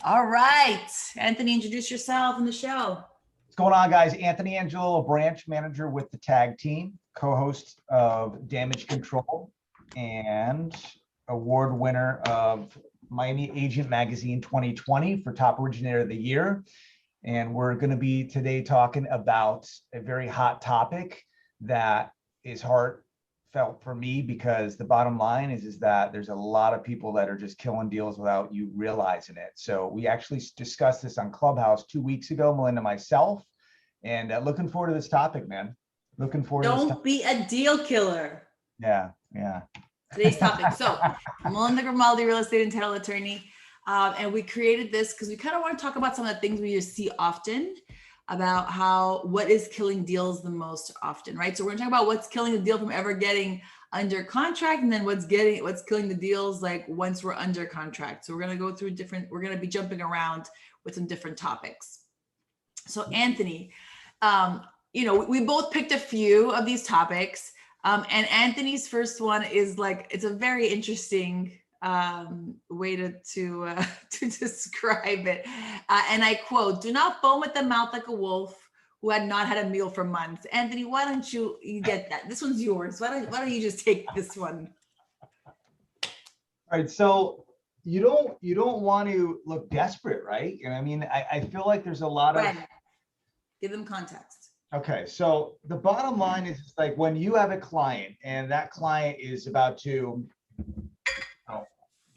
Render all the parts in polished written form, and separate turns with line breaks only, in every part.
All right, Anthony, introduce yourself and the show.
What's going on, guys? Anthony Angelillo, branch manager with the tag team, co-host of Damage Control, and award winner of Miami Agent Magazine 2020 for Top Originator of the Year. And we're going to be today talking about a very hot topic that is heartfelt for me, because the bottom line is that there's a lot of people that are just killing deals without you realizing it. So we actually discussed this on Clubhouse 2 weeks ago, Melinda, myself, and looking forward to this topic, man. Looking forward to this
Don't be a deal killer.
Yeah.
Today's topic. So Melinda Grimaldi, real estate and title attorney. And we created this because we kind of want to talk about some of the things we just see often about what is killing deals the most often, right? So we're gonna talk about what's killing the deal from ever getting under contract, and then what's killing the deals like once we're under contract. So we're gonna go through we're gonna be jumping around with some different topics. So Anthony, we both picked a few of these topics. And Anthony's first one is it's a very interesting way to describe it. And I quote, "Do not foam at the mouth like a wolf who had not had a meal for months." Anthony, why don't you get that? This one's yours. Why don't you just take this one?
All right. So you don't want to look desperate, right? And I mean, I feel like there's a lot of...
Give them context.
Okay, so the bottom line is like when you have a client and that client is about to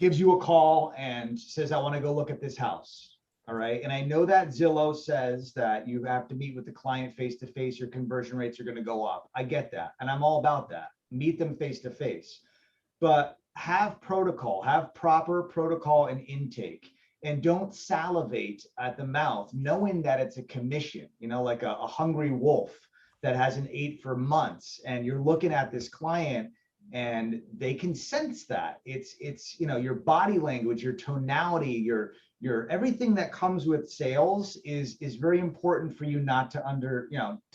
gives you a call and says, "I want to go look at this house." All right. And I know that Zillow says that you have to meet with the client face to face, your conversion rates are going to go up. I get that. And I'm all about that. Meet them face to face. But have protocol, have proper protocol and intake. And don't salivate at the mouth, knowing that it's a commission, like a hungry wolf that hasn't ate for months. And you're looking at this client and they can sense that. It's your body language, your tonality, your everything that comes with sales is very important for you not to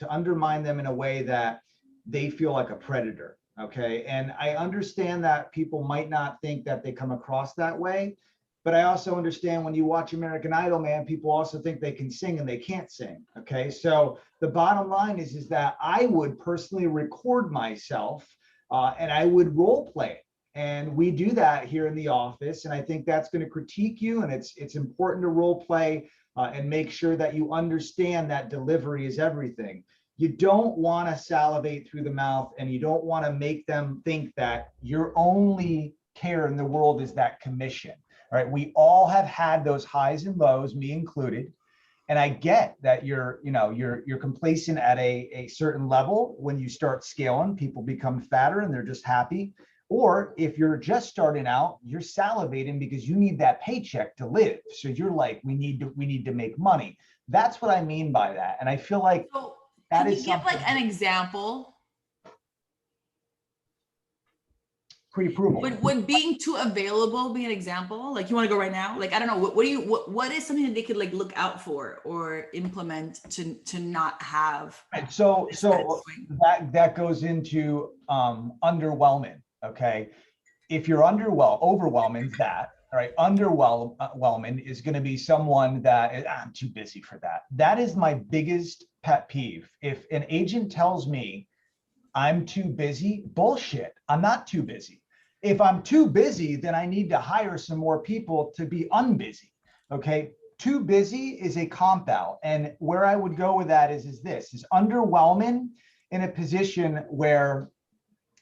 undermine them in a way that they feel like a predator. Okay. And I understand that people might not think that they come across that way. But I also understand when you watch American Idol, man, people also think they can sing and they can't sing. Okay, so the bottom line is that I would personally record myself and I would role play it. And we do that here in the office. And I think that's going to critique you. And it's important to role play and make sure that you understand that delivery is everything. You don't want to salivate through the mouth, and you don't want to make them think that your only care in the world is that commission. All right, we all have had those highs and lows, me included. And I get that you're complacent at a certain level. When you start scaling, people become fatter and they're just happy. Or if you're just starting out, you're salivating because you need that paycheck to live. So you're like, we need to make money. That's what I mean by that. And I feel like that is something. Can you
give an example?
Pre-approval.
Would being too available be an example? Like, you want to go right now? Like, I don't know. What is something that they could look out for or implement to not have?
Right. So that goes into underwhelming. Okay. If you're overwhelming that, all right, underwhelming is going to be someone that I'm too busy for that. That is my biggest pet peeve. If an agent tells me I'm too busy, bullshit. I'm not too busy. If I'm too busy, then I need to hire some more people to be unbusy. Okay. Too busy is a comp out. And where I would go with that is underwhelming in a position where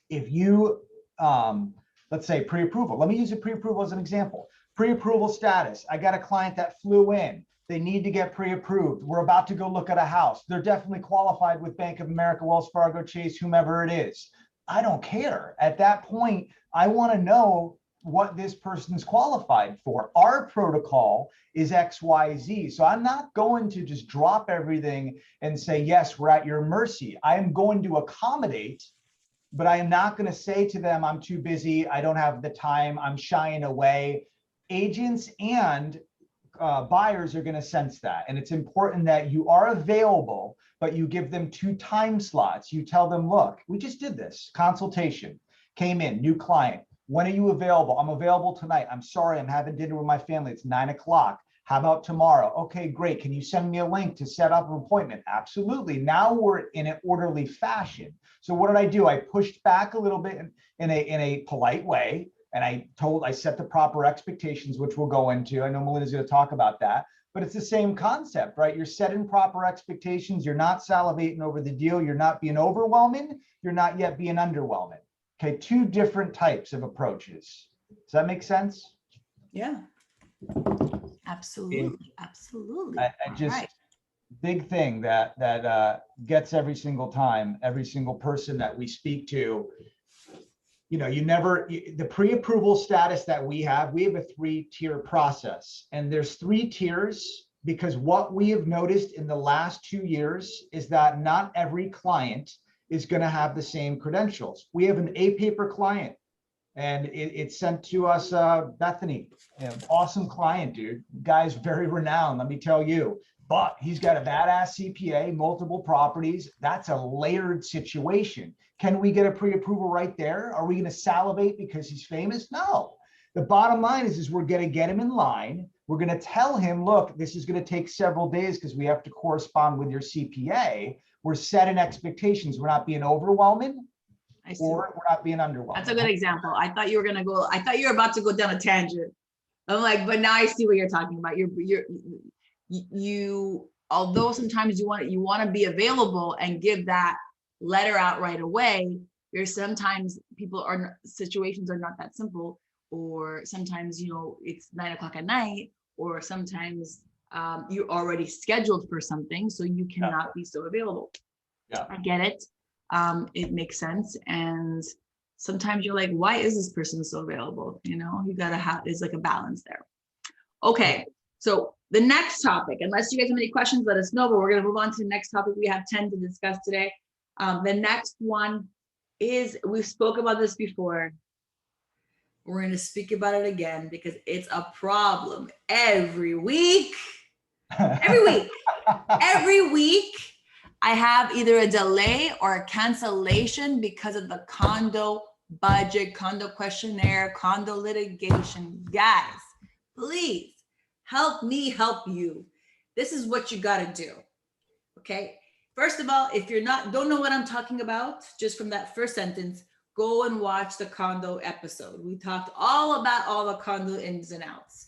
if you, let's say pre-approval, let me use a pre-approval as an example. Pre-approval status. I got a client that flew in. They need to get pre-approved. We're about to go look at a house. They're definitely qualified with Bank of America, Wells Fargo, Chase, whomever it is. I don't care. At that point, I want to know what this person's qualified for. Our protocol is XYZ. So I'm not going to just drop everything and say, yes, we're at your mercy. I am going to accommodate, but I am not going to say to them, I'm too busy. I don't have the time. I'm shying away. Agents and buyers are going to sense that. And it's important that you are available, but you give them 2 time slots. You tell them, look, we just did this consultation, came in, new client. When are you available? I'm available tonight. I'm sorry, I'm having dinner with my family. It's 9 o'clock. How about tomorrow? Okay, great. Can you send me a link to set up an appointment? Absolutely. Now we're in an orderly fashion. So what did I do? I pushed back a little bit in a polite way. And I set the proper expectations, which we'll go into. I know Melinda's going to talk about that, but it's the same concept, right? You're setting proper expectations. You're not salivating over the deal. You're not being overwhelming. You're not yet being underwhelming. Okay, two different types of approaches. Does that make sense?
Yeah. Absolutely. Absolutely.
I just, big thing that gets every single time, every single person that we speak to, you know, the pre-approval status that we have a 3-tier process, and there's 3 tiers because what we have noticed in the last 2 years is that not every client is going to have the same credentials. We have an A-paper client, and it's sent to us, Bethany, awesome client, dude. Guy's very renowned, let me tell you, but he's got a badass CPA, multiple properties. That's a layered situation. Can we get a pre-approval right there? Are we going to salivate because he's famous? No. The bottom line is we're going to get him in line. We're going to tell him, look, this is going to take several days because we have to correspond with your CPA. We're setting expectations. We're not being overwhelming, or we're not being underwhelming.
That's a good example. I thought you were about to go down a tangent. I'm like, but now I see what you're talking about. You although sometimes you want to be available and give that letter out right away, sometimes situations are not that simple, or sometimes, you know, it's 9 o'clock at night, or sometimes you're already scheduled for something, so you cannot be so available.
Yeah,
I get it. It makes sense. And sometimes you're like, why is this person so available? You know, you gotta have, there's like a balance there. Okay, so the next topic, unless you guys have any questions, let us know, but we're gonna move on to the next topic. We have 10 to discuss today. The next one is, we spoke about this before. We're going to speak about it again because it's a problem every week. Every week, I have either a delay or a cancellation because of the condo budget, condo questionnaire, condo litigation. Guys, please help me help you. This is what you got to do. Okay. First of all, if don't know what I'm talking about, just from that first sentence, go and watch the condo episode. We talked all about all the condo ins and outs.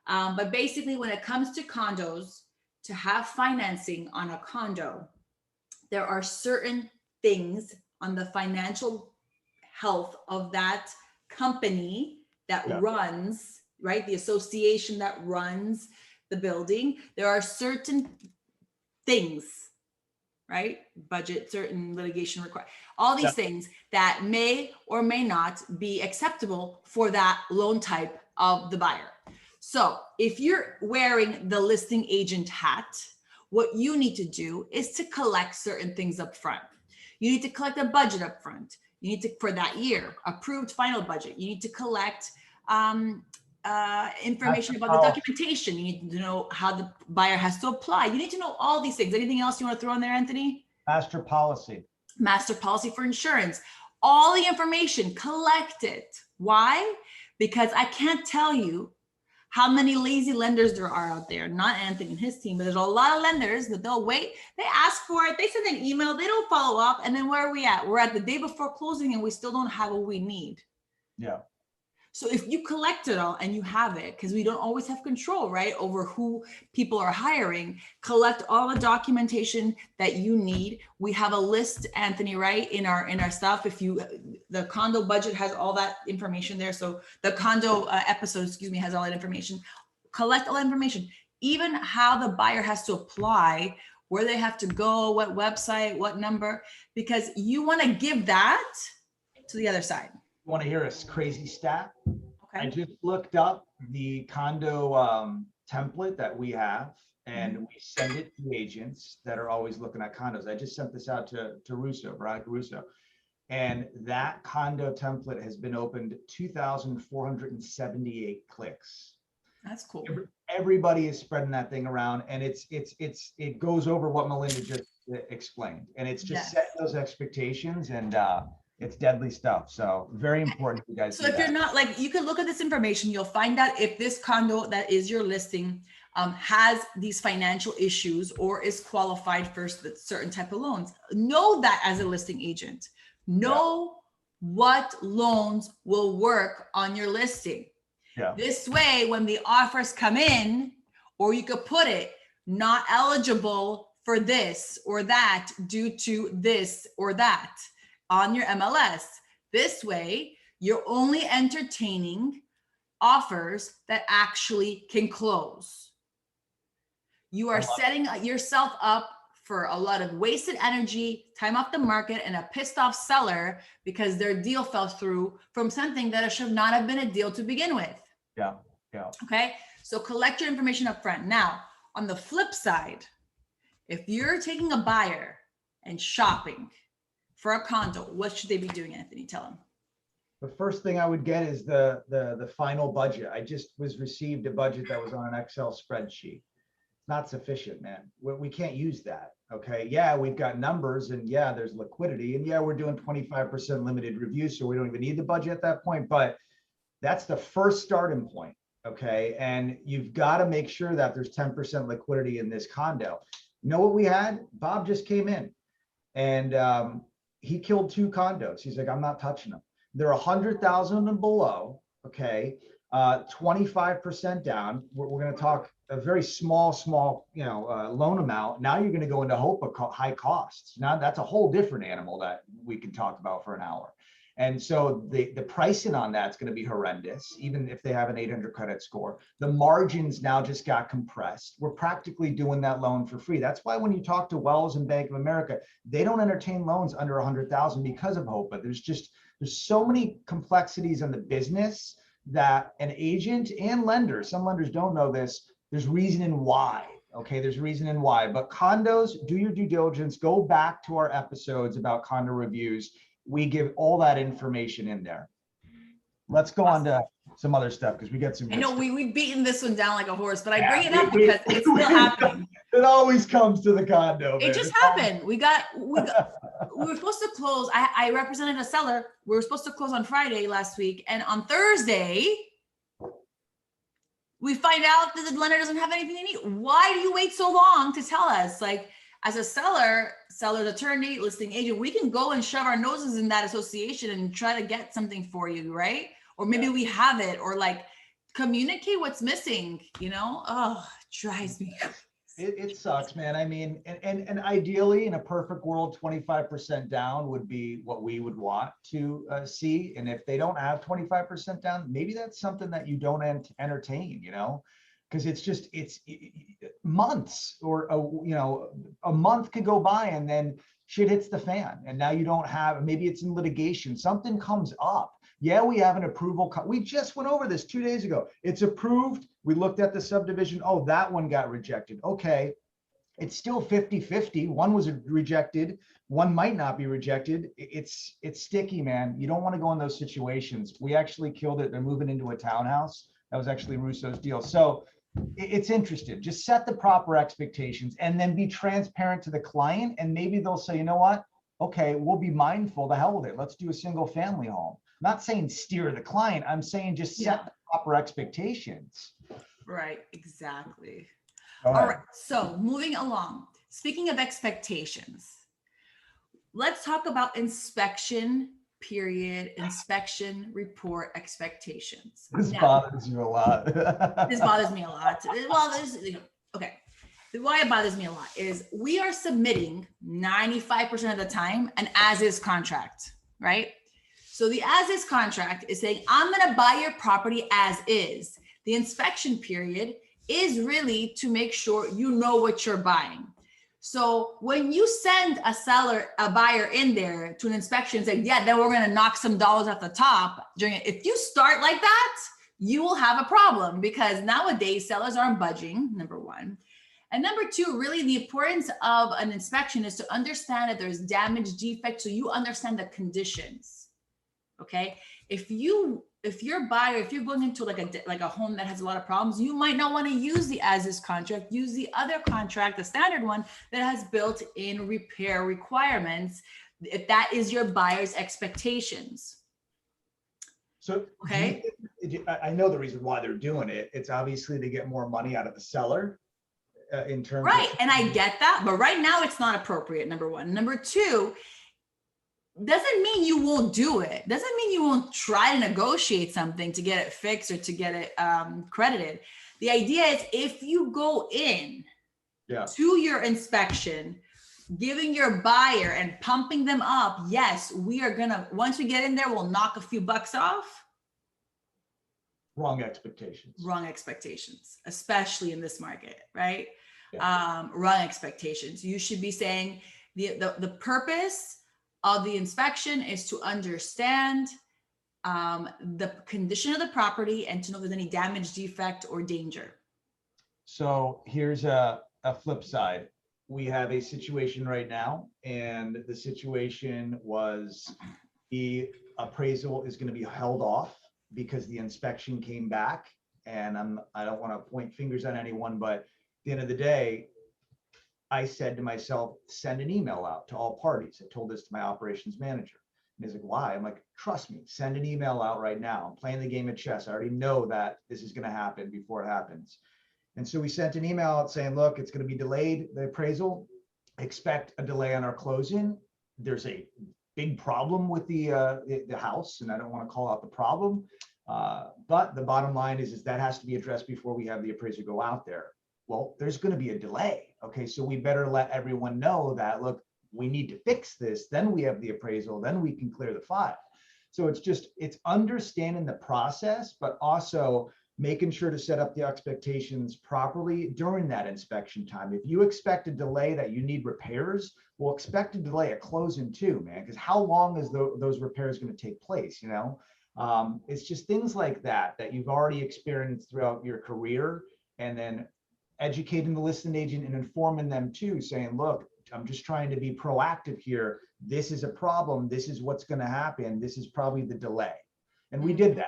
But basically, when it comes to condos, to have financing on a condo, there are certain things on the financial health of that company that runs, right? The association that runs the building. There are certain things, right? Budget, certain litigation required, all these things that may or may not be acceptable for that loan type of the buyer. So if you're wearing the listing agent hat, what you need to do is to collect certain things up front. You need to collect a budget up front. You need to, for that year, approved final budget. You need to collect information about the documentation. You need to know how the buyer has to apply. You need to know all these things. Anything else you want to throw in there, Anthony?
Master policy. Master
policy for insurance. All the information, collect it. Why? Because I can't tell you how many lazy lenders there are out there. Not Anthony and his team, but there's a lot of lenders that they'll wait. They ask for it. They send an email. They don't follow up. And then where are we at? We're at the day before closing and we still don't have what we need.
Yeah.
So if you collect it all and you have it, because we don't always have control, right, over who people are hiring, collect all the documentation that you need. We have a list, Anthony, right, in our stuff. The condo budget has all that information there. So the condo episode, has all that information. Collect all that information, even how the buyer has to apply, where they have to go, what website, what number, because you want to give that to the other side.
Want to hear a crazy stat?
Okay.
I just looked up the condo template that we have, and we send it to agents that are always looking at condos. I just sent this out to Veronica Russo, and that condo template has been opened 2,478 clicks.
That's cool.
Everybody is spreading that thing around, and it goes over what Melinda just explained, and it's just set those expectations, and it's deadly stuff. So very important for you guys.
So if you're not, like, you can look at this information, you'll find out if this condo that is your listing has these financial issues or is qualified for certain type of loans. Know that as a listing agent. Know what loans will work on your listing.
Yeah.
This way, when the offers come in, or you could put it, not eligible for this or that due to this or that on your MLS. This way, you're only entertaining offers that actually can close. You are setting yourself up for a lot of wasted energy, time off the market, and a pissed off seller because their deal fell through from something that should not have been a deal to begin with.
Yeah. Yeah.
Okay. So collect your information up front. Now, on the flip side, if you're taking a buyer and shopping for a condo, what should they be doing, Anthony? Tell them.
The first thing I would get is the final budget. I just received a budget that was on an Excel spreadsheet. It's not sufficient, man. We can't use that. Okay. Yeah, we've got numbers, and yeah, there's liquidity, and yeah, we're doing 25% limited review, so we don't even need the budget at that point. But that's the first starting point. Okay. And you've got to make sure that there's 10% liquidity in this condo. You know what we had? Bob just came in and he killed 2 condos. He's like, I'm not touching them. They're 100,000 and below. Okay. 25% down. We're going to talk a very small, loan amount. Now you're going to go into hope of high costs. Now that's a whole different animal that we can talk about for an hour. And so the pricing on that's going to be horrendous, even if they have an 800 credit score. The margins now just got compressed. We're practically doing that loan for free. That's why when you talk to Wells and Bank of America, they don't entertain loans under 100,000 because of HOPA. There's so many complexities in the business that an agent and lender, some lenders don't know this, there's reasoning why. Okay, there's reasoning why. But condos, do your due diligence. Go back to our episodes about condo reviews. We give all that information in there. Let's go on to some other stuff because we got some.
I know we've beaten this one down like a horse, but I bring it up because it's still happening.
It always comes to the condo.
It just happened. We were supposed to close. I represented a seller. We were supposed to close on Friday last week, and on Thursday, we find out that the lender doesn't have anything they need. Why do you wait so long to tell us? Like, as a seller's attorney, listing agent, we can go and shove our noses in that association and try to get something for you, right? Or maybe we have it, or like communicate what's missing, Oh, it drives me.
It sucks, man. I mean, and ideally in a perfect world, 25% down would be what we would want to see. And if they don't have 25% down, maybe that's something that you don't entertain, because it's months, or a month could go by and then shit hits the fan, and now you don't have, maybe it's in litigation, something comes up. Yeah, we have an approval. We just went over this 2 days ago. It's approved. We looked at the subdivision. Oh, that one got rejected. Okay. It's still 50-50. One was rejected. One might not be rejected. It's sticky, man. You don't want to go in those situations. We actually killed it. They're moving into a townhouse. That was actually Russo's deal. So it's interesting. Just set the proper expectations and then be transparent to the client. And maybe they'll say, you know what? Okay, we'll be mindful. The hell with it. Let's do a single family home. I'm not saying steer the client. I'm saying just set the proper expectations.
Right, exactly. All right, so moving along. Speaking of expectations, let's talk about inspection period, inspection report expectations.
This bothers you a lot.
This bothers me a lot. Well, okay. Why it bothers me a lot is we are submitting 95% of the time an as-is contract, right? So the as-is contract is saying, I'm going to buy your property as is. The inspection period is really to make sure you know what you're buying. So when you send a buyer in there to an inspection and say, yeah, then we're going to knock some dollars at the top during it. If you start like that, you will have a problem, because nowadays sellers aren't budging, number one. And number two, really the importance of an inspection is to understand that there's damage, defect, so you understand the conditions. Okay. If you're going into like a home that has a lot of problems, you might not want to use the as-is contract. Use the other contract, the standard one that has built-in repair requirements, if that is your buyer's expectations.
So
okay,
I know the reason why they're doing it. It's obviously to get more money out of the seller in terms
Right.
of.
And I get that, but right now it's not appropriate. Number one. Number two, doesn't mean you won't do it. Doesn't mean you won't try to negotiate something to get it fixed or to get it credited. The idea is if you go in to your inspection, giving your buyer and pumping them up, yes, we are gonna, once we get in there, we'll knock a few bucks off.
Wrong expectations.
Wrong expectations, especially in this market, right? Wrong expectations. You should be saying the purpose of the inspection is to understand the condition of the property and to know if there's any damage, defect, or danger. So
here's a flip side. We have a situation right now, and the situation was the appraisal is going to be held off because the inspection came back. And I don't want to point fingers on anyone, but at the end of the day, I said to myself, send an email out to all parties. I told this to my operations manager. And he's like, why? I'm like, trust me, send an email out right now. I'm playing the game of chess. I already know that this is going to happen before it happens. And so we sent an email out saying, look, it's going to be delayed, the appraisal. Expect a delay on our closing. There's a big problem with the house, and I don't want to call out the problem. But the bottom line is that has to be addressed before we have the appraiser go out there. Well, there's going to be a delay. Okay, so we better let everyone know that, look, we need to fix this. Then we have the appraisal, then we can clear the file. So it's understanding the process, but also making sure to set up the expectations properly during that inspection time. If you expect a delay that you need repairs, we'll expect a delay at closing too, man, because how long is those repairs going to take place, you know? It's just things like that you've already experienced throughout your career, and then educating the listing agent and informing them too, saying, look, I'm just trying to be proactive here. This is a problem. This is what's going to happen. This is probably the delay. And we did that.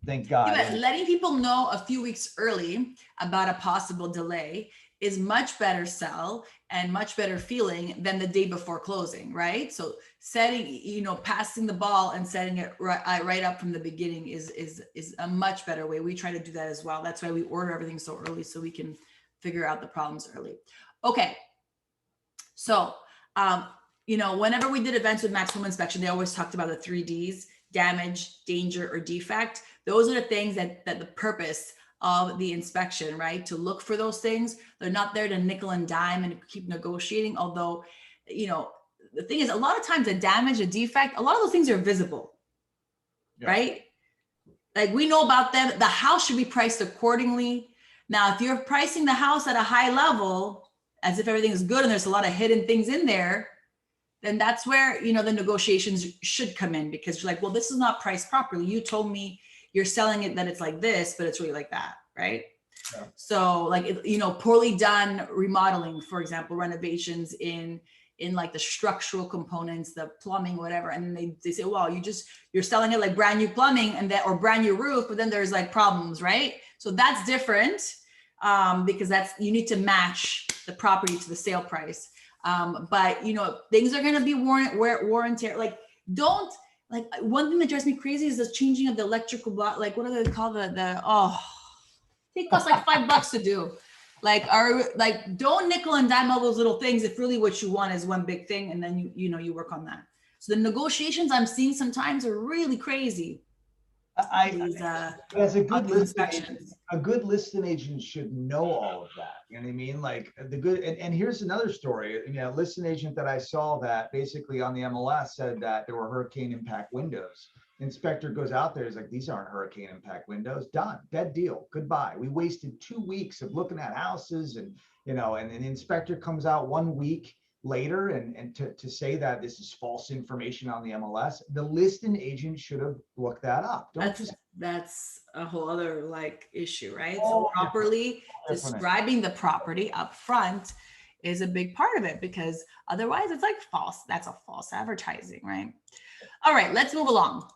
Thank God.
Yeah, but letting people know a few weeks early about a possible delay is much better sell and much better feeling than the day before closing, right? So setting, passing the ball and setting it right up from the beginning is a much better way. We try to do that as well. That's why we order everything so early, so we can figure out the problems early. Okay. So, whenever we did events with Max Home Inspection, they always talked about the 3 Ds: damage, danger, or defect. Those are the things that the purpose of the inspection, right? To look for those things. They're not there to nickel and dime and keep negotiating. Although, the thing is, a lot of times a damage, a defect, a lot of those things are visible, right? Like we know about them. The house should be priced accordingly. Now, if you're pricing the house at a high level, as if everything is good and there's a lot of hidden things in there, then that's where, the negotiations should come in, because you're like, well, this is not priced properly. You told me you're selling it that it's like this, but it's really like that, right? Yeah. So like, poorly done remodeling, for example, renovations in like the structural components, the plumbing, whatever. And they say, well, you're selling it like brand new plumbing or brand new roof, but then there's like problems, right? So that's different because you need to match the property to the sale price. But things are going to be warranted. Like one thing that drives me crazy is the changing of the electrical block. Like, what do they call it costs like $5 to do. Like, don't nickel and dime all those little things if really what you want is one big thing, and then you work on that. So the negotiations I'm seeing sometimes are really crazy.
As a good listing agent should know all of that. You know what I mean? Like and here's another story. Listing agent that I saw that basically on the MLS said that there were hurricane impact windows. Inspector goes out there, is like, these aren't hurricane impact windows. Done, dead deal, goodbye. We wasted 2 weeks of looking at houses, and and then the inspector comes out 1 week later and to say that this is false information on the MLS. The listing agent should have looked that up.
That's a whole other issue, right? So properly describing the property up front is a big part of it, because otherwise it's like false. That's a false advertising, right? All right, let's move along.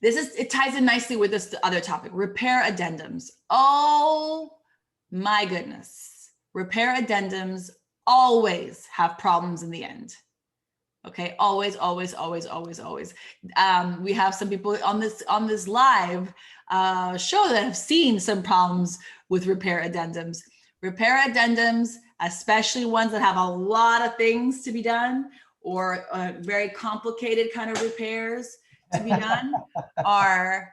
It ties in nicely with this other topic, repair addendums. Oh my goodness. Repair addendums always have problems in the end. Okay, always, always, always, always, always. We have some people on this live show that have seen some problems with repair addendums. Repair addendums, especially ones that have a lot of things to be done or very complicated kind of repairs to be done, are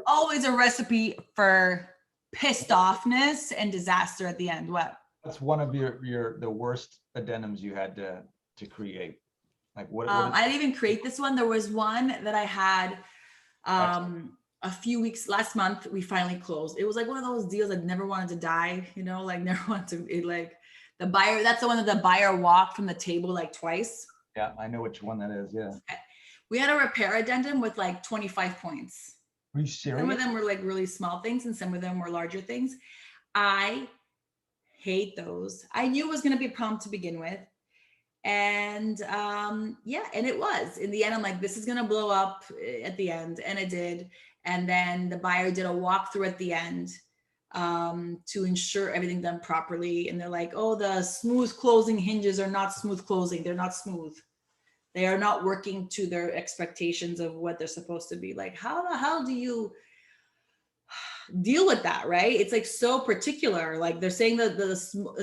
always a recipe for pissed offness and disaster at the end. What?
That's one of the worst addendums you had to create. Like what?
I didn't even create this one. There was one that I had a few weeks last month. We finally closed. It was like one of those deals that never wanted to die, you know, like never wanted to, like the buyer, that's the one that the buyer walked from the table like twice.
Yeah, I know which one that is. Yeah.
We had a repair addendum with like 25 points.
Are you serious?
Some of them were like really small things and some of them were larger things. I hate those. I knew it was going to be a problem to begin with. And yeah, and it was. In the end, I'm like, this is going to blow up at the end. And it did. And then the buyer did a walkthrough at the end to ensure everything done properly. And they're like, oh, the smooth closing hinges are not smooth closing. They're not smooth. They are not working to their expectations of what they're supposed to be. Like, how the hell do you deal with that, right? It's like so particular. Like they're saying that the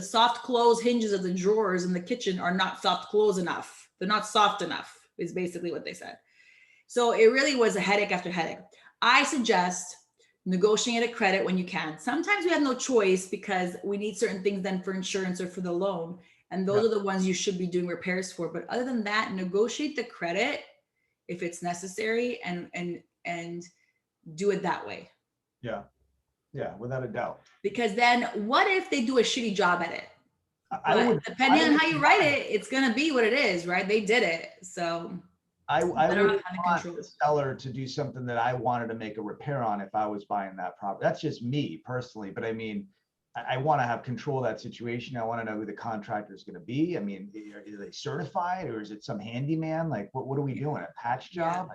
soft close hinges of the drawers in the kitchen are not soft close enough. They're not soft enough is basically what they said. So it really was a headache after headache. I suggest negotiate a credit when you can. Sometimes we have no choice because we need certain things then for insurance or for the loan. And those are the ones you should be doing repairs for. But other than that, negotiate the credit if it's necessary and do it that way.
Yeah. Yeah, without a doubt.
Because then what if they do a shitty job at it? Depending on how you write it, it's going to be what it is, right? They did it. So
I would want the seller to do something that I wanted to make a repair on if I was buying that property. That's just me personally. But I mean, I want to have control of that situation. I want to know who the contractor is going to be. I mean, are they certified or is it some handyman? Like, what are we doing? A patch job?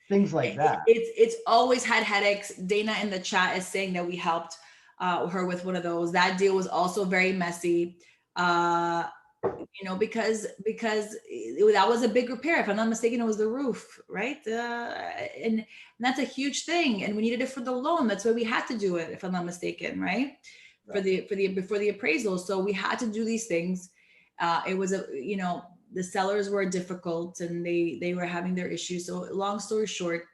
Things like that.
It's always had headaches. Dana in the chat is saying that we helped her with one of those. That deal was also very messy, you know, because that was a big repair. If I'm not mistaken, it was the roof, right? And that's a huge thing. And we needed it for the loan. That's why we had to do it, if I'm not mistaken, right? Before the appraisal. So we had to do these things. It was you know, the sellers were difficult and they were having their issues. So long story short,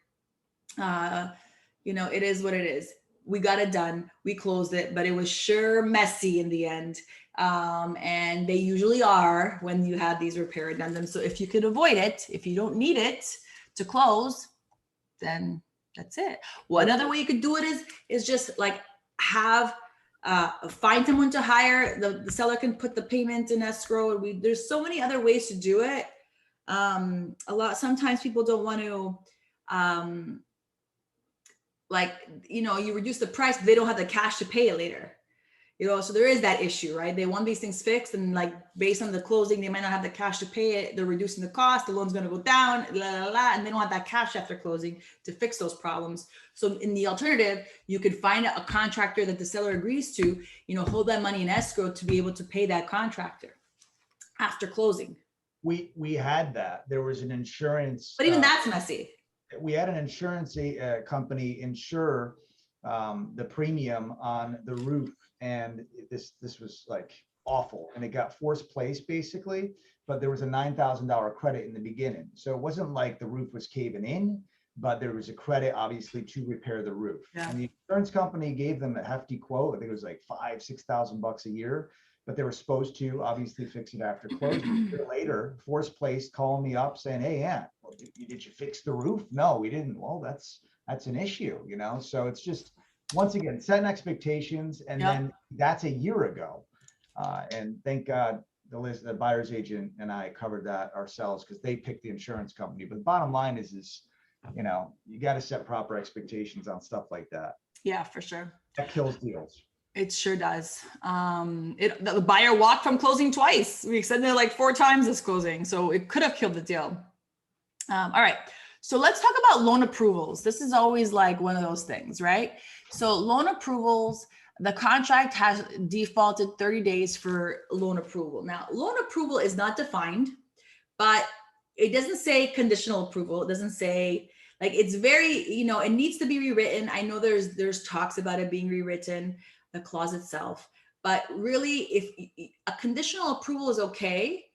you know, it is what it is. We got it done. We closed it, but it was sure messy in the end. And they usually are when you have these repair addendums. So if you can avoid it, if you don't need it to close, then that's it. One other way you could do it is just like find someone to hire. The seller can put the payment in escrow. There's so many other ways to do it. Sometimes people don't want to, like, you know, you reduce the price, but they don't have the cash to pay it later. You know, so there is that issue, right? They want these things fixed, and like based on the closing, they might not have the cash to pay it. They're reducing the cost. The loan's going to go down, and they don't have that cash after closing to fix those problems. So in the alternative, you could find a contractor that the seller agrees to, you know, hold that money in escrow to be able to pay that contractor after closing.
We had that. There was an insurance,
but even that's messy.
We had an insurance company insure the premium on the roof, and this was like awful, and it got forced placed basically, but there was a $9,000 credit in the beginning, so it wasn't like the roof was caving in, but there was a credit obviously to repair the roof. And the insurance company gave them a hefty quote. I think it was like $5,000-6,000 a year, but they were supposed to obviously fix it after closing. A year later, forced placed, calling me up saying, hey, yeah, well, did you fix the roof? No, we didn't. Well, that's an issue, you know? So it's just, once again, setting expectations. And then that's a year ago. And thank God the buyer's agent and I covered that ourselves because they picked the insurance company. But the bottom line is, you know, you got to set proper expectations on stuff like that.
Yeah, for sure.
That kills deals.
It sure does. The buyer walked from closing twice. We extended it like 4 times this closing. So it could have killed the deal. All right. So let's talk about loan approvals. This is always like one of those things, right? So loan approvals, the contract has defaulted 30 days for loan approval. Now, loan approval is not defined, but it doesn't say conditional approval. It doesn't say, like, it's very, you know, it needs to be rewritten. I know there's talks about it being rewritten, the clause itself, but really if a conditional approval is okay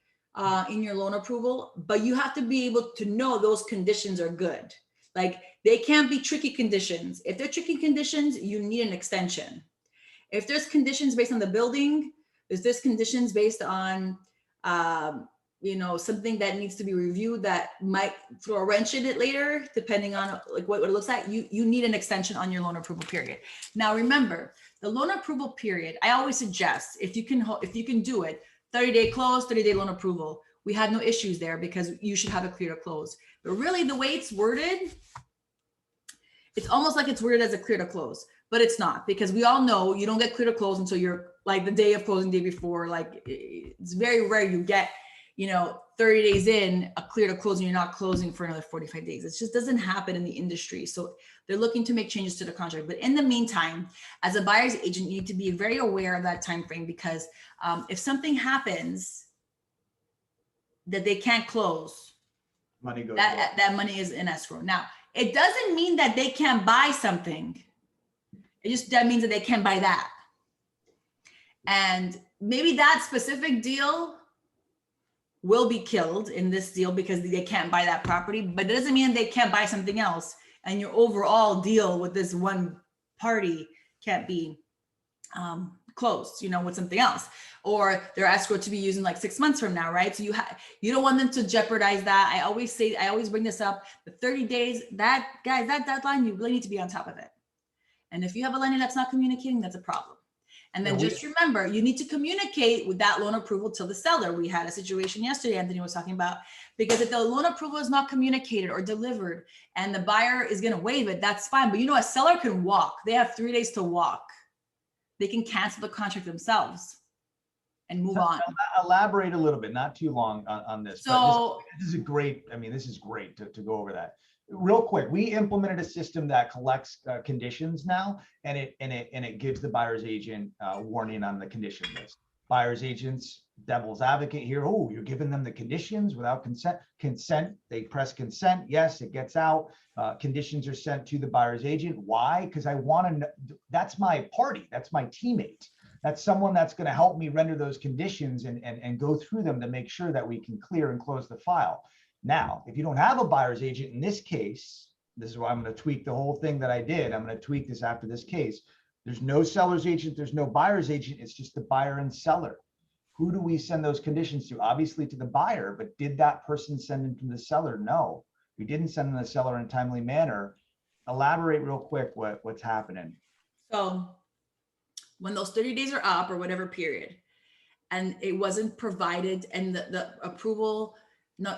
in your loan approval, but you have to be able to know those conditions are good. Like, they can't be tricky conditions. If they're tricky conditions, you need an extension. If there's conditions based on the building, if there's conditions based on, you know, something that needs to be reviewed that might throw a wrench in it later, depending on like what it looks like, you need an extension on your loan approval period. Now, remember, the loan approval period, I always suggest if you can do it, 30-day close, 30-day loan approval. We have no issues there because you should have a clear to close. But really the way it's worded, it's almost like it's worded as a clear to close, but it's not, because we all know you don't get clear to close until you're like the day of closing, day before. Like, it's very rare you get, you know, 30 days in a clear to close and you're not closing for another 45 days. It just doesn't happen in the industry. So they're looking to make changes to the contract. But in the meantime, as a buyer's agent, you need to be very aware of that time frame, because if something happens that they can't close,
Money goes
that money is in escrow. Now, it doesn't mean that they can't buy something. That means that they can't buy that. And maybe that specific deal will be killed in this deal because they can't buy that property, but it doesn't mean they can't buy something else. And your overall deal with this one party can't be closed, you know, with something else, or their escrow to be used in like 6 months from now, right? So you don't want them to jeopardize that. I always bring this up, the 30 days, that deadline, you really need to be on top of it. And if you have a lender that's not communicating, that's a problem. And then just remember, you need to communicate with that loan approval to the seller. We had a situation yesterday, Anthony was talking about, because if the loan approval is not communicated or delivered and the buyer is going to waive it, that's fine. But you know, a seller can walk. They have 3 days to walk. They can cancel the contract themselves and move on.
Elaborate a little bit, not too long on this.
So
this is a great, I mean, this is great to go over that. Real quick, we implemented a system that collects conditions now, and it gives the buyer's agent warning on the condition list. Buyer's agents, devil's advocate here. Oh, you're giving them the conditions without consent. Consent, they press consent. Yes, it gets out. Conditions are sent to the buyer's agent. Why? Because I want to know, that's my party. That's my teammate. That's someone that's going to help me render those conditions and go through them to make sure that we can clear and close the file. Now, if you don't have a buyer's agent in this case, this is why I'm going to tweak the whole thing that I did. I'm going to tweak this after this case. There's no seller's agent. There's no buyer's agent. It's just the buyer and seller. Who do we send those conditions to? Obviously to the buyer, but did that person send them to the seller? No, we didn't send them to the seller in a timely manner. Elaborate real quick what's happening.
So when those 30 days are up or whatever period, and it wasn't provided and the approval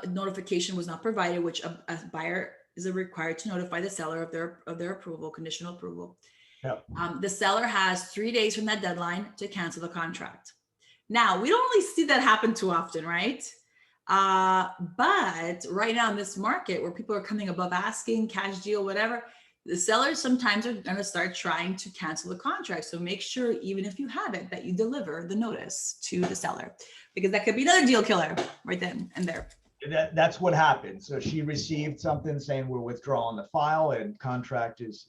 notification was not provided, which a buyer is required to notify the seller of their approval, conditional approval.
Yep.
The seller has 3 days from that deadline to cancel the contract. Now, we don't really see that happen too often, right? But right now in this market where people are coming above asking, cash deal, whatever, the sellers sometimes are going to start trying to cancel the contract. So make sure, even if you have it, that you deliver the notice to the seller, because that could be another deal killer right then and there.
That's what happened. So she received something saying we're withdrawing the file and contract is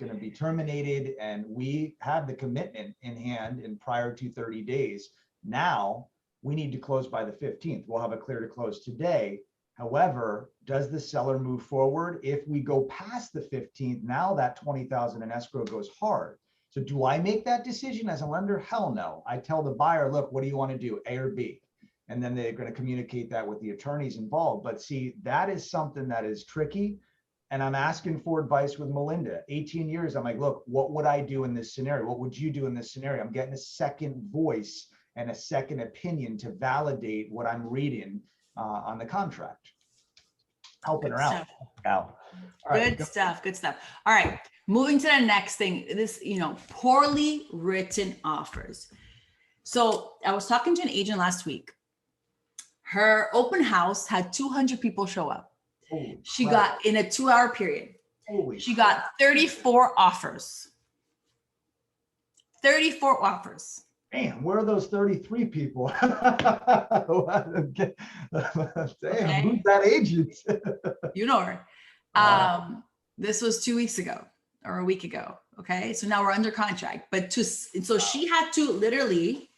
going to be terminated, and we have the commitment in hand in prior to 30 days. Now we need to close by the 15th. We'll have a clear to close today. However, does the seller move forward? If we go past the 15th, now that 20,000 in escrow goes hard. So do I make that decision as a lender? Hell no. I tell the buyer, look, what do you want to do, A or B? And then they're going to communicate that with the attorneys involved. But see, that is something that is tricky. And I'm asking for advice with Melinda. 18 years, I'm like, look, what would I do in this scenario? What would you do in this scenario? I'm getting a second voice and a second opinion to validate what I'm reading on the contract. Helping her out. All right,
Good stuff. All right, moving to the next thing. This, poorly written offers. So I was talking to an agent last week. Her open house had 200 people show up. She got, in a 2-hour period, she got 34 offers. 34 offers.
Damn, where are those 33 people? Damn,
Okay.
who's that agent?
You know her.
Wow.
This was 2 weeks ago or a week ago. Okay. So now we're under contract, but so she had to literally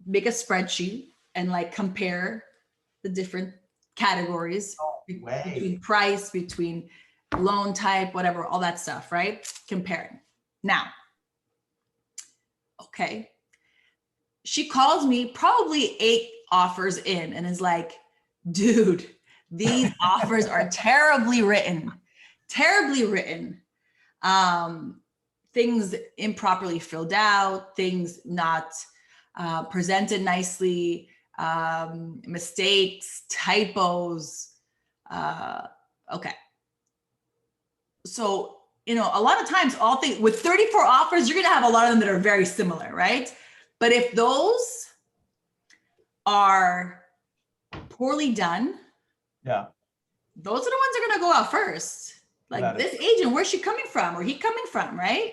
make a spreadsheet and like compare the different categories between price, between loan type, whatever, all that stuff, right? Comparing. Now, okay. She calls me probably 8 offers in and is like, dude, these offers are terribly written, things improperly filled out, things not presented nicely, mistakes, typos. Okay. So, you know, a lot of times all things with 34 offers, you're going to have a lot of them that are very similar, right? But if those are poorly done,
yeah,
those are the ones that are going to go out first. Like this agent, where's she coming from or he coming from, right?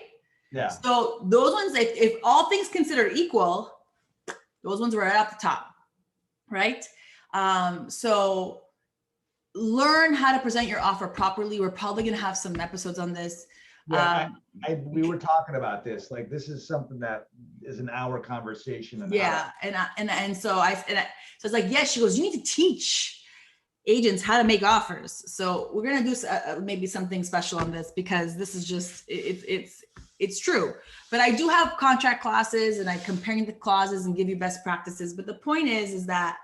Yeah.
So those ones, if all things considered equal, those ones were right off the top, right? So learn how to present your offer properly. We're probably going to have some episodes on this.
Yeah, we were talking about this. Like, this is something that is an hour conversation.
Yeah, so it's like, yes, she goes, you need to teach agents how to make offers. So we're gonna do maybe something special on this because this is just it's true. But I do have contract classes and I'm comparing the clauses and give you best practices. But the point is that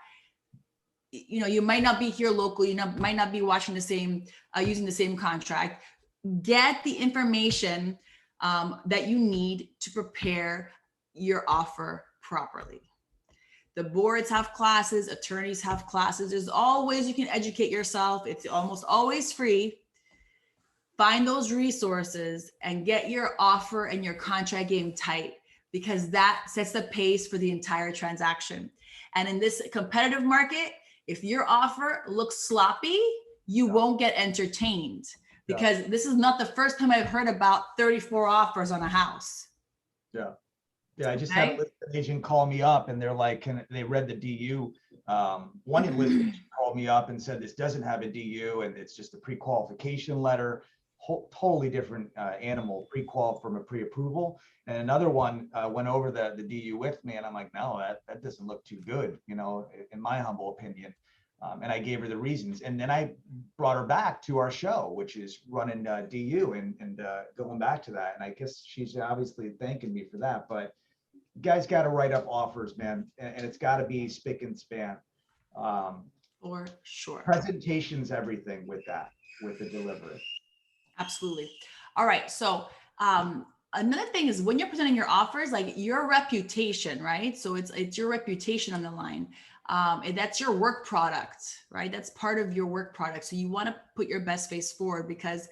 you know you might not be here locally, might not be watching the same using the same contract. Get the information that you need to prepare your offer properly. The boards have classes, attorneys have classes. There's always, you can educate yourself. It's almost always free. Find those resources and get your offer and your contract game tight because that sets the pace for the entire transaction. And in this competitive market, if your offer looks sloppy, you won't get entertained. Because this is not the first time I've heard about 34 offers on a house.
Yeah. Yeah. I just had a listing agent call me up and they're like, they read the DU. One listing agent called me up and said, this doesn't have a DU and it's just a pre-qualification letter. Totally different animal, pre-qual from a pre-approval. And another one went over the DU with me and I'm like, no, that doesn't look too good, you know, in my humble opinion. And I gave her the reasons. And then I brought her back to our show, which is running DU and going back to that. And I guess she's obviously thanking me for that. But you guys got to write up offers, man. And it's got to be spick and span.
For sure.
Presentation's everything with that, with the delivery.
Absolutely. All right. So another thing is when you're presenting your offers, like your reputation, right? So it's your reputation on the line. And that's your work product, right? That's part of your work product. So you want to put your best face forward because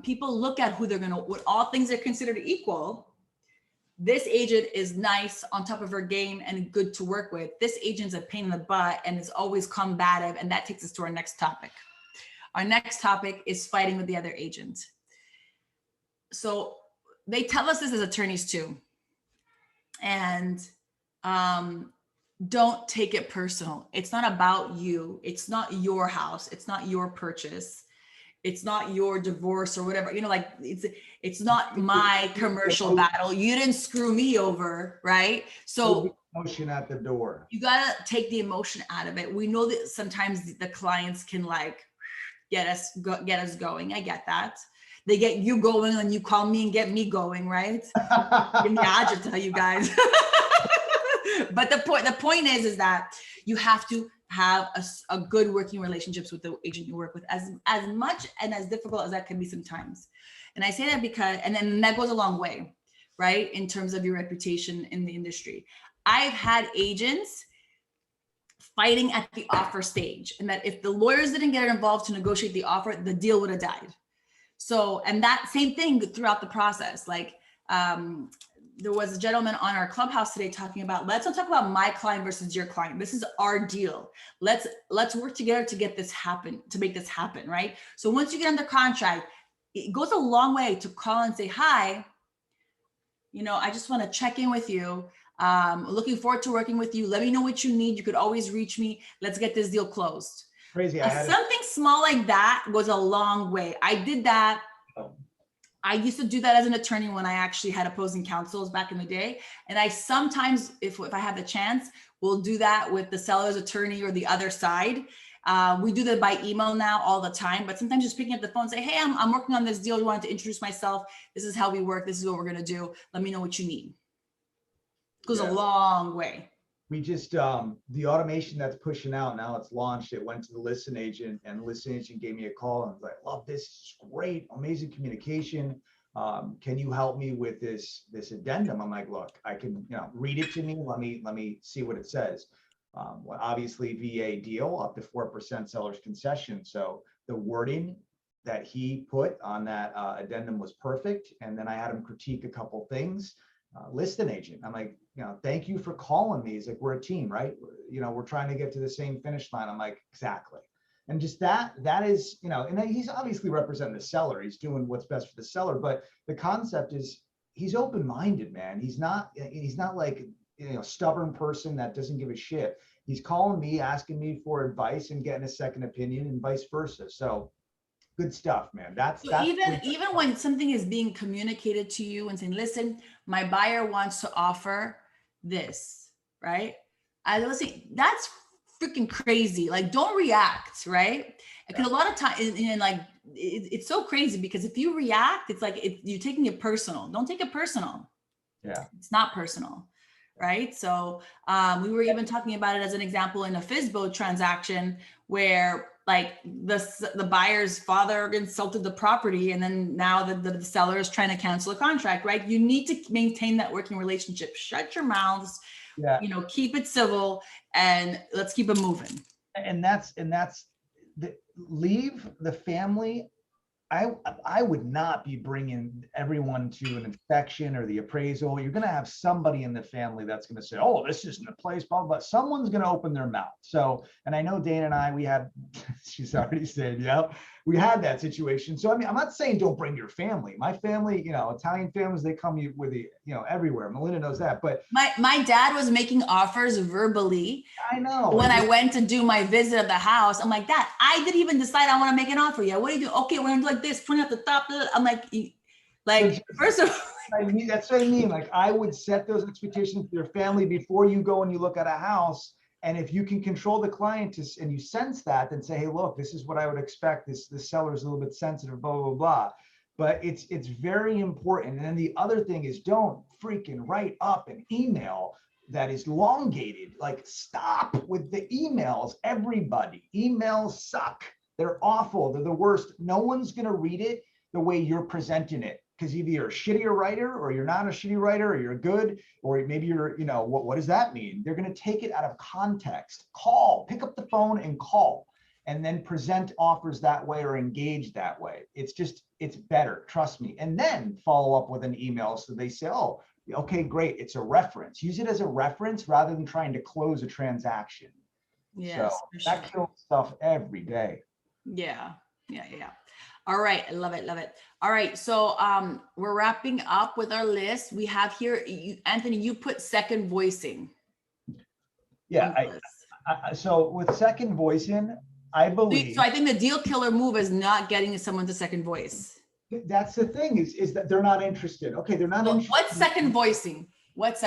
people look at who they're going to, when all things are considered equal, this agent is nice, on top of her game and good to work with. This agent's a pain in the butt and is always combative. And that takes us to our next topic. Our next topic is fighting with the other agent. So they tell us this as attorneys too. And don't take it personal. It's not about you. It's not your house. It's not your purchase. It's not your divorce or whatever, you know, like it's not my commercial battle. You didn't screw me over, right? So
emotion at the door.
You got to take the emotion out of it. We know that sometimes the clients can like get us going. I get that. They get you going and you call me and get me going, right? Give me agita, you guys. But the point is that you have to have a good working relationships with the agent you work with, as much and as difficult as that can be sometimes. And I say that because, and then that goes a long way, right? In terms of your reputation in the industry. I've had agents fighting at the offer stage, and that if the lawyers didn't get involved to negotiate the offer, the deal would have died. So, and that same thing throughout the process, like, there was a gentleman on our clubhouse today talking about, let's not talk about my client versus your client. This is our deal. Let's work together to get this happen, to make this happen, right? So once you get under contract, it goes a long way to call and say, hi, you know, I just want to check in with you. Looking forward to working with you. Let me know what you need. You could always reach me. Let's get this deal closed.
Crazy.
Something small like that goes a long way. I did that. I used to do that as an attorney when I actually had opposing counsels back in the day. And I sometimes, if I have the chance, will do that with the seller's attorney or the other side. We do that by email now all the time, but sometimes just picking up the phone and say, hey, I'm working on this deal. I wanted to introduce myself. This is how we work. This is what we're going to do. Let me know what you need. It goes a long way.
We just, the automation that's pushing out now, it's launched. It went to the listing agent, and the listing agent gave me a call and was like, love this, it's great, amazing communication. Can you help me with this addendum? I'm like, look, I can, read it to me. Let me see what it says. Well, obviously VA deal up to 4% seller's concession. So the wording that he put on that addendum was perfect. And then I had him critique a couple things. Listing agent, I'm like, thank you for calling me. He's like, we're a team, right? We're trying to get to the same finish line. I'm like, exactly. And just that is, and he's obviously representing the seller. He's doing what's best for the seller, but the concept is he's open-minded, man. He's not like, stubborn person that doesn't give a shit. He's calling me, asking me for advice and getting a second opinion and vice versa. So good stuff, man. That's
even when something is being communicated to you and saying, listen, my buyer wants to offer this, right? Let's see, that's freaking crazy. Like, don't react, right? Because a lot of times, it's so crazy because if you react, it's like you're taking it personal. Don't take it personal.
Yeah,
it's not personal, right? So we were even talking about it as an example in a FSBO transaction where like the buyer's father insulted the property, and then now the seller is trying to cancel a contract, right? You need to maintain that working relationship. Shut your mouths, keep it civil, and let's keep it moving.
And that's leave the family. I would not be bringing everyone to an inspection or the appraisal. You're going to have somebody in the family that's going to say, oh, this isn't a place, blah, blah, blah. Someone's going to open their mouth. So, and I know Dana and I, we had, she's already said, we had that situation. So, I mean, I'm not saying don't bring your family. My family, Italian families, they come with everywhere. Melinda knows that. But
my dad was making offers verbally.
I know.
When I went to do my visit of the house, I'm like, Dad, I didn't even decide I want to make an offer yet. What do you do? Okay, we're going to do like this, point at the top. I'm like first of all.
That's what I mean. Like, I would set those expectations with your family before you go and you look at a house. And if you can control the client and you sense that, then say, hey, look, this is what I would expect. This seller is a little bit sensitive, blah, blah, blah. But it's very important. And then the other thing is, don't freaking write up an email that is elongated. Like, stop with the emails, everybody. Emails suck. They're awful. They're the worst. No one's going to read it the way you're presenting it, because either you're a shittier writer or you're not a shitty writer, or you're good, or maybe you're, what does that mean? They're going to take it out of context. Pick up the phone and call, and then present offers that way or engage that way. It's better. Trust me. And then follow up with an email. So they say, oh, okay, great. It's a reference. Use it as a reference rather than trying to close a transaction.
Yes,
so that kills stuff every day.
Yeah. All right. I love it. All right. So we're wrapping up with our list. We have here, Anthony, you put second voicing.
Yeah. So with second voicing, I believe.
So I think the deal killer move is not getting someone to second voice.
That's the thing is that they're not interested. Okay. They're not interested.
What's second voicing? Let's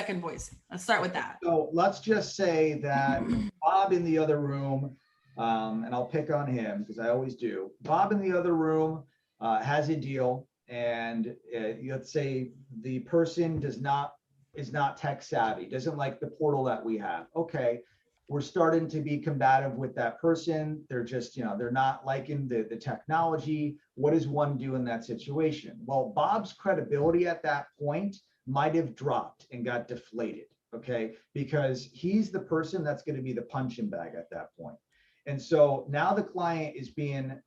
start with that.
So let's just say that Bob in the other room, and I'll pick on him because I always do. Bob in the other room has a deal, and let's say the person is not tech savvy, doesn't like the portal that we have. Okay, we're starting to be combative with that person. They're just, they're not liking the technology. What does one do in that situation? Well, Bob's credibility at that point might have dropped and got deflated, okay? Because he's the person that's going to be the punching bag at that point. And so now the client is being,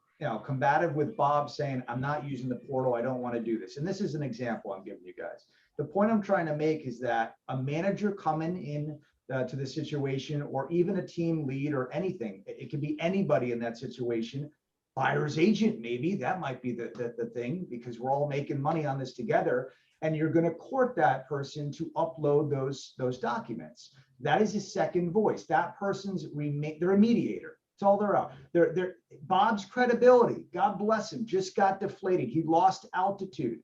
combative with Bob saying, I'm not using the portal. I don't want to do this. And this is an example I'm giving you guys. The point I'm trying to make is that a manager coming in to the situation, or even a team lead or anything, it could be anybody in that situation, buyer's agent, maybe that might be the thing, because we're all making money on this together. and you're going to court that person to upload those documents. That is a second voice. That person's they're a mediator. That's all they're out. They're Bob's credibility, God bless him, just got deflated. He lost altitude.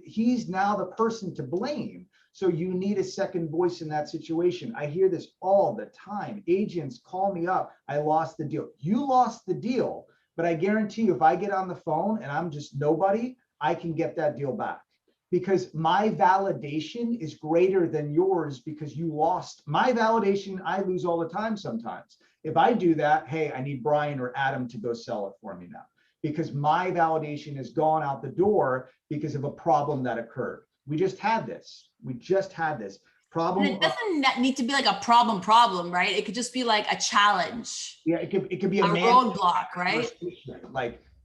He's now the person to blame. So you need a second voice in that situation. I hear this all the time. Agents call me up. I lost the deal. You lost the deal, but I guarantee you, if I get on the phone and I'm just nobody, I can get that deal back, because my validation is greater than yours, because you lost. My validation, I lose all the time sometimes. If I do that, hey, I need Brian or Adam to go sell it for me now, because my validation has gone out the door because of a problem that occurred. We just had this problem.
And it doesn't need to be like a problem, right? It could just be like a challenge.
Yeah, it could be a
roadblock, right?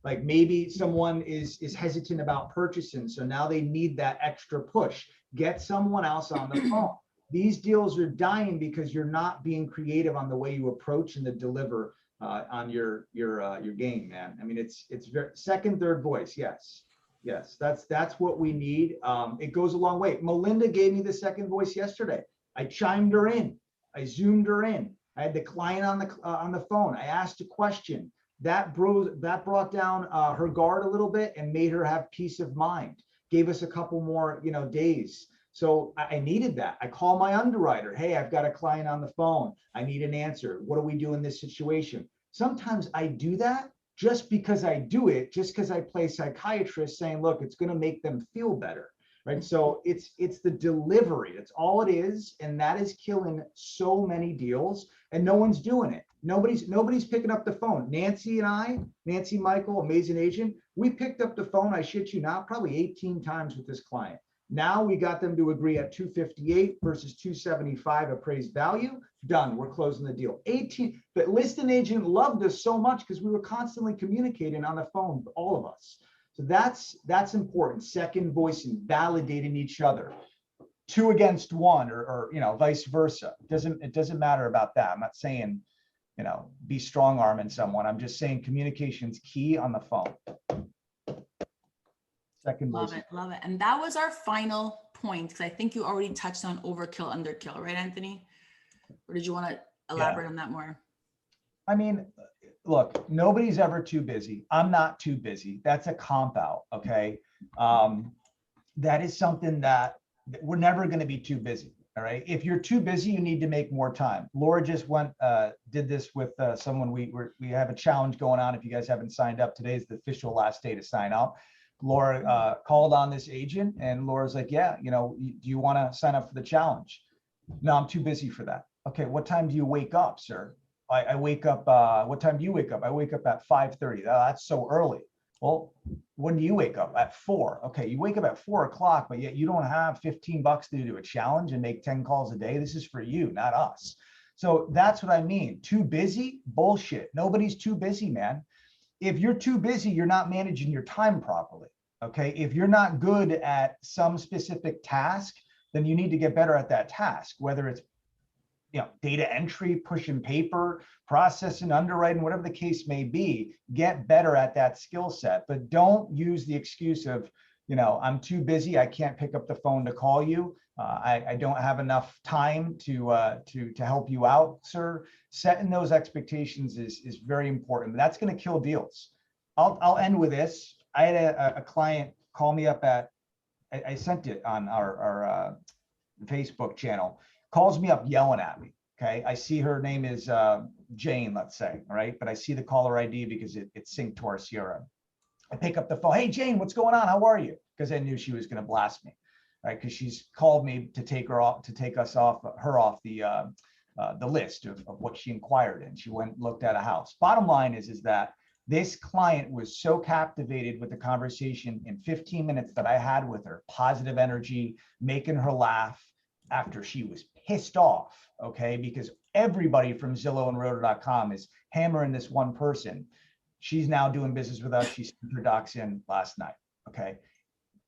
Like maybe someone is hesitant about purchasing, so now they need that extra push. Get someone else on the phone. These deals are dying because you're not being creative on the way you approach and the deliver on your game, man. I mean, it's very second, third voice. Yes, that's what we need. It goes a long way. Melinda gave me the second voice yesterday. I chimed her in. I zoomed her in. I had the client on the phone. I asked a question. That brought down her guard a little bit and made her have peace of mind. Gave us a couple more, days. So I needed that. I call my underwriter. Hey, I've got a client on the phone. I need an answer. What do we do in this situation? Sometimes I do that just because I do it, just because I play psychiatrist, saying, look, it's going to make them feel better, right? So it's the delivery. That's all it is. And that is killing so many deals, and no one's doing it. Nobody's picking up the phone. Nancy Michael, amazing agent, we picked up the phone, I shit you not, probably 18 times with this client. Now we got them to agree at 258 versus 275 appraised value. Done. We're closing the deal. 18. But listing agent loved us so much because we were constantly communicating on the phone, all of us. So that's important. Second voicing, validating each other. 2 against 1, or vice versa. It doesn't matter about that. I'm not saying be strong arming someone. I'm just saying communication's key on the phone. Second
love it. And that was our final point, because I think you already touched on overkill, underkill, right, Anthony? Or did you want to elaborate on that more?
I mean, look, nobody's ever too busy. I'm not too busy. That's a comp out, okay? That is something that we're never going to be too busy, all right? If you're too busy, you need to make more time. Laura just did this with someone. We have a challenge going on. If you guys haven't signed up, today is the official last day to sign up. Laura called on this agent, and Laura's like, yeah, do you want to sign up for the challenge? No, I'm too busy for that. Okay, what time do you wake up, sir? I wake up, what time do you wake up? I wake up at 5:30. That's so early. Well, when do you wake up? At 4. Okay, you wake up at 4 o'clock, but yet you don't have $15 to do a challenge and make 10 calls a day. This is for you, not us. So that's what I mean. Too busy? Bullshit. Nobody's too busy, man. If you're too busy, you're not managing your time properly. Okay, if you're not good at some specific task, then you need to get better at that task, whether it's data entry, pushing paper, processing, underwriting, whatever the case may be. Get better at that skill set, but don't use the excuse of, I'm too busy, I can't pick up the phone to call you. I don't have enough time to help you out, sir. Setting those expectations is very important. That's going to kill deals. I'll end with this. I had a client call me up I sent it on our Facebook channel, calls me up yelling at me. Okay. I see her name is Jane, let's say, all right. But I see the caller ID because it's synced to our CRM. I pick up the phone. Hey, Jane, what's going on? How are you? Because I knew she was going to blast me, right? Because she's called me to take her off the list of what she inquired in. She looked at a house. Bottom line is that this client was so captivated with the conversation in 15 minutes that I had with her, positive energy, making her laugh after she was pissed off, okay? Because everybody from Zillow and Roto.com is hammering this one person. She's now doing business with us. She sent her docs in last night, okay?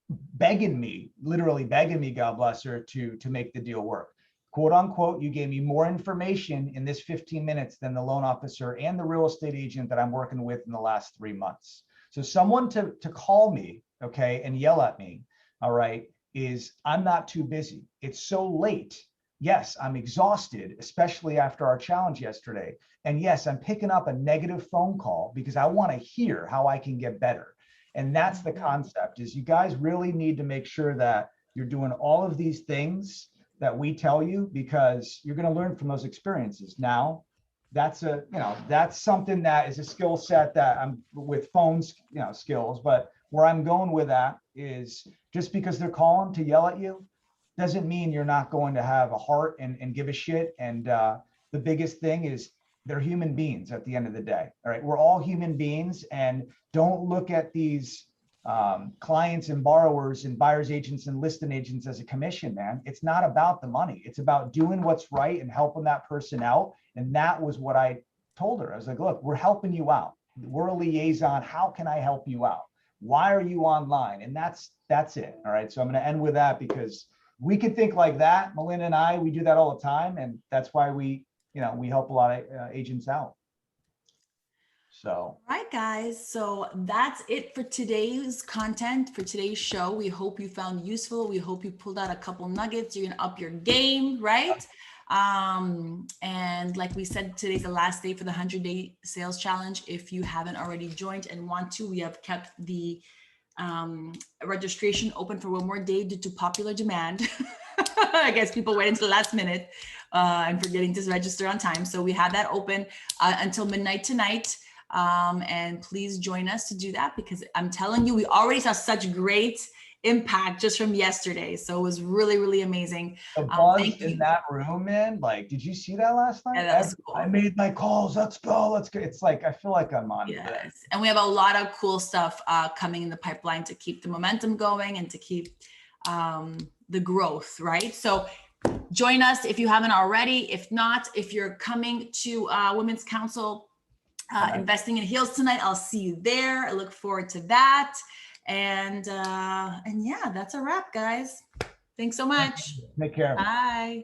Begging me, literally begging me, God bless her, to make the deal work. Quote unquote, you gave me more information in this 15 minutes than the loan officer and the real estate agent that I'm working with in the last 3 months. So someone to call me, okay, and yell at me all right, is I'm not too busy. It's so late. Yes, I'm exhausted, especially after our challenge yesterday. And yes, I'm picking up a negative phone call because I want to hear how I can get better. And that's the concept, is you guys really need to make sure that you're doing all of these things that we tell you, because you're going to learn from those experiences. Now, that's that's something that is a skill set that I'm with phones, skills. But where I'm going with that is, just because they're calling to yell at you doesn't mean you're not going to have a heart and give a shit. And the biggest thing is, they're human beings at the end of the day. All right. We're all human beings, and don't look at these clients and borrowers and buyers agents and listing agents as a commission, man. It's not about the money. It's about doing what's right and helping that person out. And that was what I told her. I was like, look, we're helping you out. We're a liaison. How can I help you out? Why are you online? And that's it. All right. So I'm going to end with that, because we can think like that. Melinda and I, we do that all the time. And that's why we help a lot of agents out. So.
All right, guys. So that's it for today's content, for today's show. We hope you found useful. We hope you pulled out a couple nuggets. You're going to up your game, right? And like we said, today's the last day for the 100-day sales challenge. If you haven't already joined and want to, we have kept the registration open for one more day due to popular demand. I guess people wait until the last minute and forgetting to register on time. So we have that open until midnight tonight. And please join us to do that, because I'm telling you, we already saw such great impact just from yesterday. So it was really, really amazing.
The buzz in that room, man. Like, did you see that last night?
Yeah, that was cool.
I made my calls. Let's go. Let's go. It's like, I feel like I'm on.
Yes. And we have a lot of cool stuff coming in the pipeline to keep the momentum going and to keep the growth, right? So join us if you haven't already. If not, if you're coming to Women's Council Investing in Heels tonight, I'll see you there. I look forward to that. And yeah, that's a wrap, guys. Thanks so much.
Take care.
Bye.